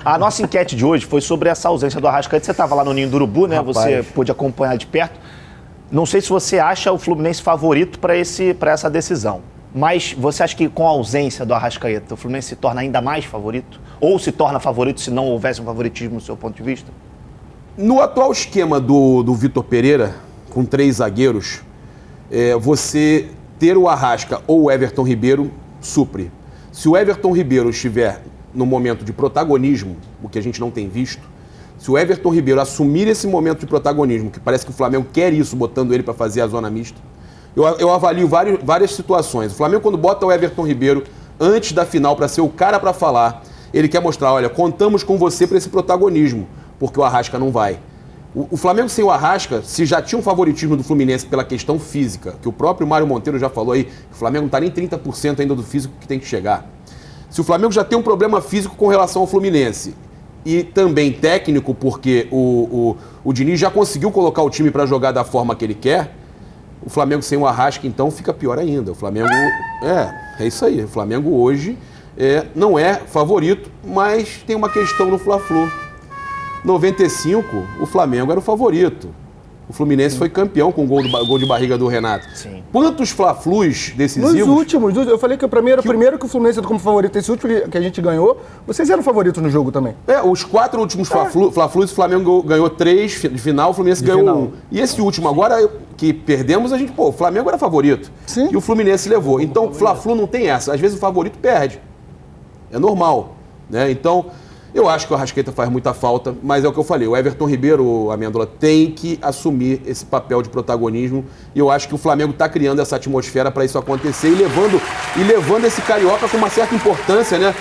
A nossa enquete de hoje foi sobre essa ausência do Arrascaeta. Você estava lá no Ninho do Urubu, né? Rapaz. Você pôde acompanhar de perto. Não sei se você acha o Fluminense favorito para essa decisão. Mas você acha que com a ausência do Arrascaeta, o Fluminense se torna ainda mais favorito? Ou se torna favorito se não houvesse um favoritismo do seu ponto de vista? No atual esquema do Vitor Pereira, com 3 zagueiros, você ter o Arrasca ou o Everton Ribeiro supre. Se o Everton Ribeiro estiver no momento de protagonismo, o que a gente não tem visto, se o Everton Ribeiro assumir esse momento de protagonismo, que parece que o Flamengo quer isso, botando ele para fazer a zona mista, eu avalio várias situações. O Flamengo, quando bota o Everton Ribeiro antes da final para ser o cara para falar, ele quer mostrar, olha, contamos com você para esse protagonismo, porque o Arrasca não vai. O Flamengo sem o Arrasca, se já tinha um favoritismo do Fluminense pela questão física, que o próprio Mário Monteiro já falou aí, que o Flamengo não está nem 30% ainda do físico que tem que chegar. Se o Flamengo já tem um problema físico com relação ao Fluminense e também técnico, porque o Diniz já conseguiu colocar o time para jogar da forma que ele quer, o Flamengo sem o Arrasca, então, fica pior ainda. O Flamengo... É isso aí. O Flamengo hoje não é favorito, mas tem uma questão no Fla-Flu. 95, o Flamengo era o favorito. O Fluminense foi campeão com o gol de barriga do Renato. Sim. Quantos Fla-Flus decisivos... Nos últimos, eu falei que o primeiro que o Fluminense como favorito, esse último que a gente ganhou, vocês eram favoritos no jogo também. Os 4 últimos Fla-Flus, o Flamengo ganhou 3 de final, o Fluminense ganhou 1. E esse último agora, que perdemos, o Flamengo era favorito. Sim. E o Fluminense levou. Então, Fla-Flu não tem essa. Às vezes o favorito perde. É normal, né? Então... Eu acho que o Arrascaeta faz muita falta, mas é o que eu falei, o Everton Ribeiro, Amêndola, tem que assumir esse papel de protagonismo e eu acho que o Flamengo está criando essa atmosfera para isso acontecer e levando esse Carioca com uma certa importância, né?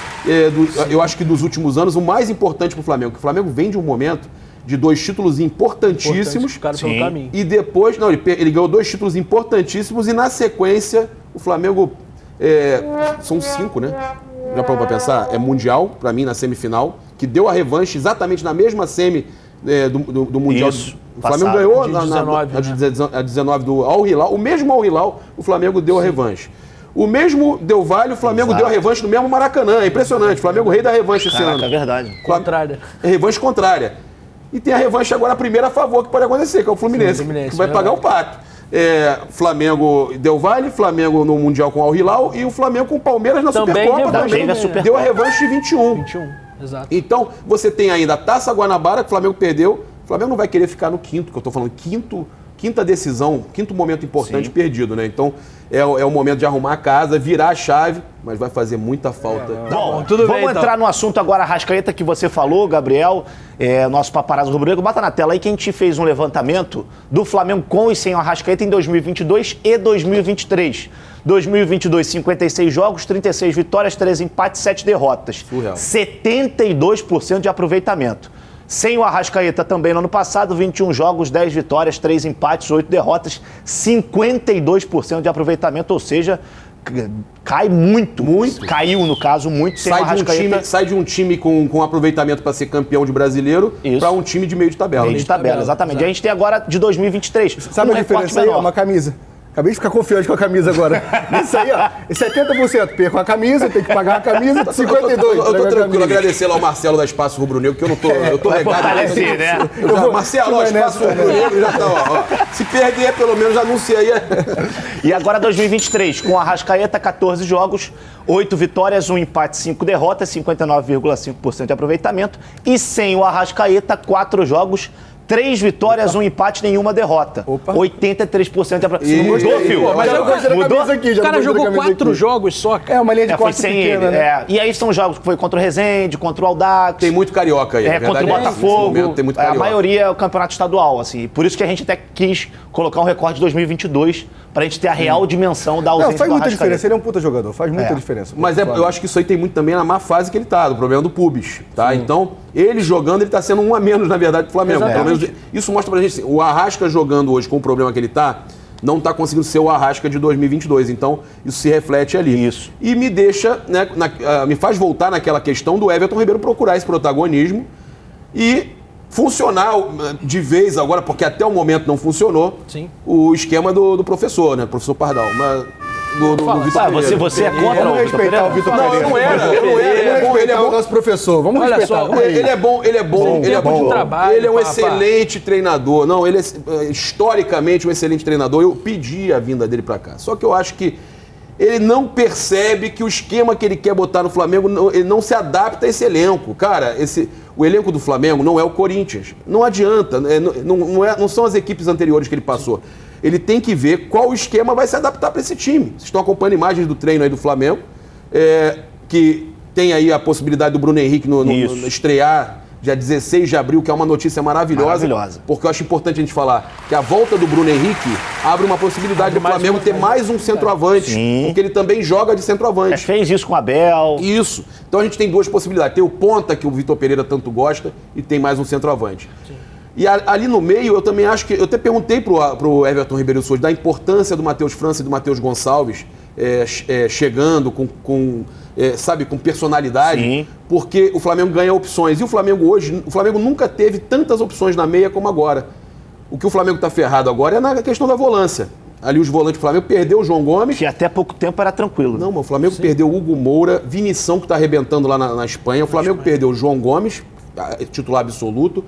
Eu acho que dos últimos anos, o mais importante para o Flamengo, que o Flamengo vem de um momento de 2 títulos importantíssimos pelo caminho. E depois, ele ganhou 2 títulos importantíssimos e na sequência o Flamengo, são 5, né? Já parou para pensar? É Mundial, para mim, na semifinal, que deu a revanche exatamente na mesma semi do Mundial. Isso, o Flamengo passado, ganhou de a 19 do Al Hilal. O mesmo Al Hilal, o Flamengo deu a revanche. O mesmo Del Valle, o Flamengo deu a revanche no mesmo Maracanã. É impressionante. O Flamengo rei da revanche esse ano. É verdade. Contrária. É revanche contrária. E tem a revanche agora, a primeira a favor que pode acontecer, que é o Fluminense, que vai pagar o pato. Flamengo Del Valle, Flamengo no Mundial com o Al Hilal e o Flamengo com o Palmeiras na Também Supercopa também. Deu a revanche de 21. 21, exato. Então, você tem ainda a Taça Guanabara, que o Flamengo perdeu. O Flamengo não vai querer ficar no quinto, que eu estou falando, quinta decisão, quinto momento importante perdido, né? Então, é o momento de arrumar a casa, virar a chave, mas vai fazer muita falta. Bom, vamos entrar no assunto agora, Arrascaeta, que você falou, Gabriel, nosso paparazzo rubro-negro. Bota na tela aí que a gente fez um levantamento do Flamengo com e sem o Arrascaeta em 2022 e 2023. 2022, 56 jogos, 36 vitórias, 3 empates, 7 derrotas. Surreal. 72% de aproveitamento. Sem o Arrascaeta também no ano passado, 21 jogos, 10 vitórias, 3 empates, 8 derrotas, 52% de aproveitamento, ou seja, cai muito. Caiu, no caso, muito sem o Arrascaeta. Sai de um time com aproveitamento para ser campeão de brasileiro para um time de meio de tabela. Meio de tabela, exatamente. E a gente tem agora de 2023. Sabe a diferença aí? Uma camisa. Acabei de ficar confiante com a camisa agora. Isso aí, ó. 70% perco a camisa, tem que pagar a camisa, 52%. Eu tô tranquilo, agradecer lá ao Marcelo da Espaço Rubro Negro, que eu tô regado. Fortalecer, né? Marcelo, Espaço Rubro Negro já tá, ó. Se perder, pelo menos já anuncia aí. E agora 2023, com o Arrascaeta, 14 jogos, 8 vitórias, 1 empate, 5 derrotas, 59,5% de aproveitamento. E sem o Arrascaeta, 4 jogos, 3 vitórias, 1 empate, nenhuma derrota. 83% de aproveitamento. Mudou, filho? Mas eu gostei da camisa aqui. O cara jogou 4 jogos só. É uma linha de corte pequena, né? E aí são jogos que foi contra o Resende, contra o Audax. Tem muito carioca aí. Contra o Botafogo. Tem muito a carioca. maioria é o campeonato estadual, assim. Por isso que a gente até quis colocar um recorde de 2022 pra gente ter a real dimensão da ausência do Faz muita Arrascaeta. diferença. Ele é um puta jogador. Faz muita diferença. Mas eu acho que isso aí tem muito também na má fase que ele tá, do problema do pubis, tá? Sim. Então, ele jogando, ele tá sendo um a menos, na verdade, do Flamengo. Pelo menos, isso mostra pra gente, o Arrasca jogando hoje com o problema que ele tá, não tá conseguindo ser o Arrasca de 2022. Então, isso se reflete ali. Isso. E me deixa, né, me faz voltar naquela questão do Everton Ribeiro procurar esse protagonismo e funcionar de vez agora, porque até o momento não funcionou, o esquema do professor, né? Professor Pardal. Mas do Vitor Pereira. Você é contra Vamos respeitar o Vitor Pereira. Não, eu não era. Ele é o nosso professor. Vamos Olha respeitar. só, Ele é bom. Ele é um excelente treinador. Não, ele é historicamente um excelente treinador. Eu pedi a vinda dele pra cá. Só que eu acho que ele não percebe que o esquema que ele quer botar no Flamengo, ele não se adapta a esse elenco. Cara, o elenco do Flamengo não é o Corinthians. Não adianta. Não são as equipes anteriores que ele passou. Ele tem que ver qual esquema vai se adaptar para esse time. Vocês estão acompanhando imagens do treino aí do Flamengo, que tem aí a possibilidade do Bruno Henrique no estrear dia 16 de abril, que é uma notícia maravilhosa. Porque eu acho importante a gente falar que a volta do Bruno Henrique abre uma possibilidade do Flamengo ter mais um centroavante. Sim. Porque ele também joga de centroavante. Fez isso com o Abel. Isso. Então a gente tem duas possibilidades. Tem o ponta, que o Vitor Pereira tanto gosta, e tem mais um centroavante. Sim. E ali no meio, eu também acho que... Eu até perguntei pro Everton Ribeiro Souza da importância do Matheus França e do Matheus Gonçalves chegando com personalidade. Sim. Porque o Flamengo ganha opções. E o Flamengo nunca teve tantas opções na meia como agora. O que o Flamengo está ferrado agora é na questão da volância. Ali os volantes do Flamengo perdeu o João Gomes. Que até pouco tempo era tranquilo. Não, mas o Flamengo perdeu o Hugo Moura, Vinição, que está arrebentando lá na Espanha. O Flamengo perdeu o João Gomes, titular absoluto.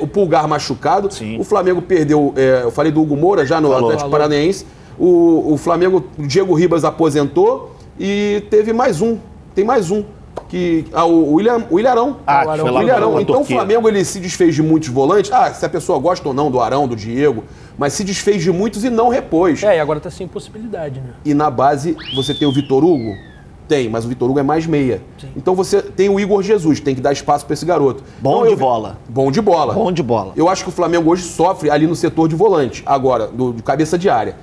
O Pulgar machucado. Sim. O Flamengo perdeu, eu falei do Hugo Moura já no Atlético Paranaense. O Flamengo, o Diego Ribas aposentou e teve mais um. Tem mais um. O Ilharão. O Ilharão. Então o Flamengo ele se desfez de muitos volantes. Se a pessoa gosta ou não do Arão, do Diego, mas se desfez de muitos e não repôs. E agora tá sem possibilidade, né? E na base você tem o Vitor Hugo. Tem, mas o Vitor Hugo é mais meia. Sim. Então você tem o Igor Jesus, tem que dar espaço para esse garoto. Bom de bola. Bom de bola. Eu acho que o Flamengo hoje sofre ali no setor de volante, agora, de cabeça de área.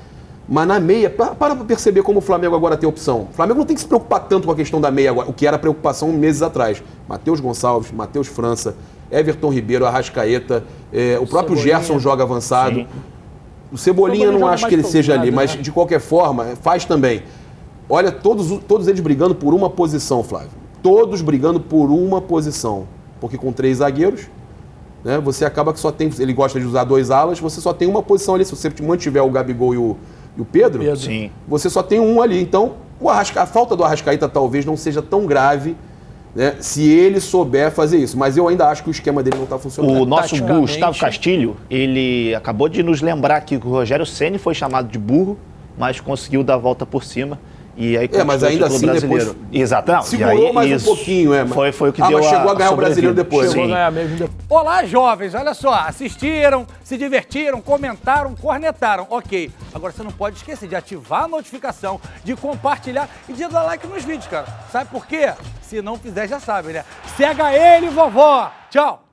Mas na meia, para perceber como o Flamengo agora tem opção. O Flamengo não tem que se preocupar tanto com a questão da meia agora, o que era preocupação meses atrás. Matheus Gonçalves, Matheus França, Everton Ribeiro, Arrascaeta, o próprio Gerson joga avançado. Sim. O Cebolinha eu não acho que ele seja ali, mas de qualquer forma, faz também. Olha, todos eles brigando por uma posição, Flávio. Todos brigando por uma posição. Porque com 3 zagueiros, né, você acaba que só tem... Ele gosta de usar 2 alas, você só tem uma posição ali. Se você mantiver o Gabigol e o Pedro, sim, você só tem um ali. Então, a falta do Arrascaeta talvez não seja tão grave, né, se ele souber fazer isso. Mas eu ainda acho que o esquema dele não está funcionando. O nosso Gustavo Castilho, ele acabou de nos lembrar aqui que o Rogério Ceni foi chamado de burro, mas conseguiu dar a volta por cima. E aí mas ainda assim brasileiro. Depois... Exato. Segurou mais um pouquinho, mas foi o que deu mas chegou a ganhar o brasileiro depois. Chegou a ganhar mesmo depois. Olá, jovens, olha só, assistiram, se divertiram, comentaram, cornetaram, ok. Agora você não pode esquecer de ativar a notificação, de compartilhar e de dar like nos vídeos, cara. Sabe por quê? Se não fizer, já sabe, né? Cega ele, vovó! Tchau!